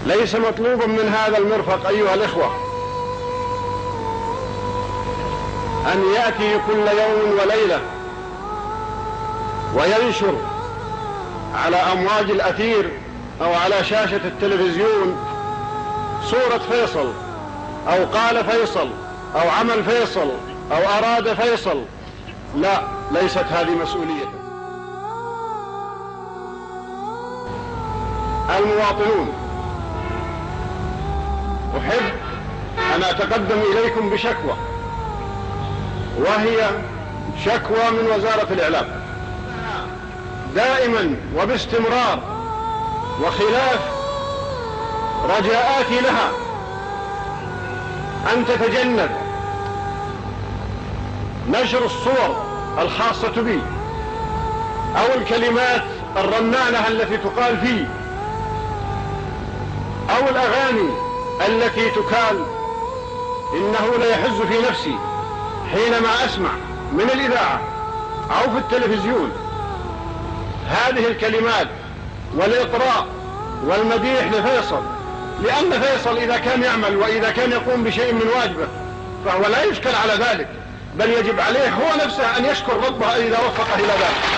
ليس مطلوبا من هذا المرفق أيها الإخوة أن يأتي كل يوم وليلة وينشر على أمواج الأثير أو على شاشة التلفزيون صورة فيصل أو قال فيصل أو عمل فيصل أو أراد فيصل. لا، ليست هذه مسؤوليته. المواطنون، أحب أن أتقدم إليكم بشكوى، وهي شكوى من وزارة الإعلام دائما وباستمرار، وخلاف رجاءاتي لها أن تتجنب نشر الصور الخاصة بي أو الكلمات الرنانة التي تقال فيه أو الأغاني التي تكال. إنه لا يحز في نفسي حينما أسمع من الإذاعة أو في التلفزيون هذه الكلمات والإطراء والمديح لفيصل، لأن فيصل إذا كان يعمل وإذا كان يقوم بشيء من واجبه فهو لا يشكل على ذلك، بل يجب عليه هو نفسه أن يشكر ربه إذا وفقه إلى ذلك.